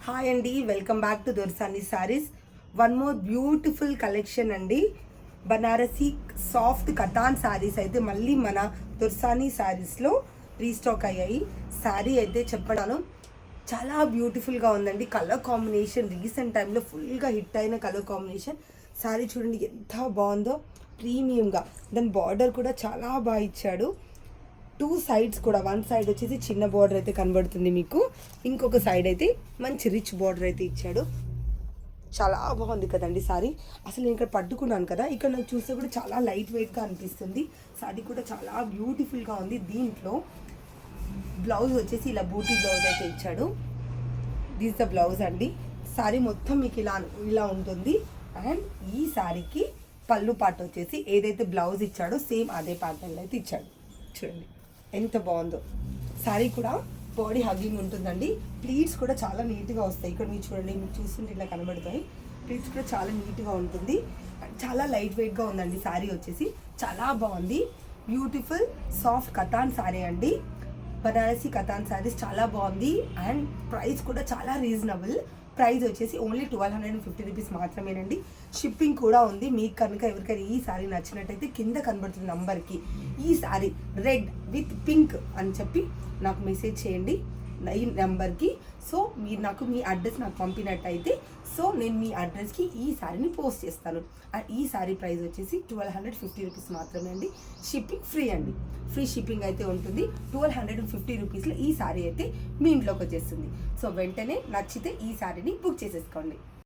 Hi అండి, welcome back to దొర్సాని saris. One more beautiful collection అండి. Banarasi soft cotton saris అయితే మళ్ళీ మన దొర్సాని సారీస్లో రీస్టాక్ అయ్యాయి. శారీ అయితే చెప్పడాను చాలా బ్యూటిఫుల్గా ఉందండి. కలర్ కాంబినేషన్ రీసెంట్ టైంలో ఫుల్గా హిట్ అయిన కలర్ కాంబినేషన్. శారీ చూడండి ఎంత బాగుందో, ప్రీమియంగా. దాని బార్డర్ కూడా చాలా బాగా ఇచ్చాడు. టూ సైడ్స్ కూడా, వన్ సైడ్ వచ్చేసి చిన్న బార్డర్ అయితే కనబడుతుంది మీకు, ఇంకొక సైడ్ అయితే మంచి రిచ్ బార్డర్ అయితే ఇచ్చాడు. చాలా బాగుంది కదండి సారీ. అసలు నేను ఇక్కడ పట్టుకున్నాను కదా, ఇక్కడ నాకు చూస్తే కూడా చాలా లైట్ వెయిట్గా అనిపిస్తుంది. సారీ కూడా చాలా బ్యూటిఫుల్గా ఉంది. దీంట్లో బ్లౌజ్ వచ్చేసి ఇలా బూటీ బ్లౌజ్ అయితే ఇచ్చాడు. దిస్ ద బ్లౌజ్ అండి. సారీ మొత్తం మీకు ఇలా ఉంటుంది. అండ్ ఈ సారీకి పళ్ళు పాట వచ్చేసి ఏదైతే బ్లౌజ్ ఇచ్చాడో సేమ్ అదే ప్యాటర్న్ అయితే ఇచ్చాడు. చూడండి ఎంత బాగుందో. శారీ కూడా బాడీ హగ్గింగ్ ఉంటుందండి. ప్లీట్స్ కూడా చాలా నీట్గా వస్తాయి. ఇక్కడ మీరు చూడండి, మీరు చూస్తుంటే ఇట్లా కనబడతాయి. ప్లీట్స్ కూడా చాలా నీట్గా ఉంటుంది. చాలా లైట్ వెయిట్గా ఉందండి. శారీ వచ్చేసి చాలా బాగుంది. బ్యూటిఫుల్ సాఫ్ట్ కటాన్ శారీ అండి. బనారసీ కటాన్ శారీస్ చాలా బాగుంది. అండ్ ప్రైస్ కూడా చాలా రీజనబుల్. ప్రైస్ వచ్చేసి ఓన్లీ 1250 రూపీస్ మాత్రమేనండి. షిప్పింగ్ కూడా ఉంది. మీకు కనుక ఎవరికైనా ఈ శారీ నచ్చినట్టయితే కింద కనబడుతున్న నంబర్కి ఈ శారీ రెడ్ విత్ పింక్ అని చెప్పి నాకు మెసేజ్ చేయండి ఈ నెంబర్కి. సో మీరు నాకు మీ అడ్రస్ నాకు పంపినట్టయితే సో నేను మీ అడ్రస్కి ఈ శారీని పోస్ట్ చేస్తాను. అండ్ ఈ శారీ ప్రైస్ వచ్చేసి 1250 రూపీస్ మాత్రమే అండి. షిప్పింగ్ ఫ్రీ అండి. ఫ్రీ షిప్పింగ్ అయితే ఉంటుంది. 1250 రూపీస్లో ఈ శారీ అయితే మీ ఇంట్లోకి వచ్చేస్తుంది. సో వెంటనే నచ్చితే ఈ శారీని బుక్ చేసేసుకోండి.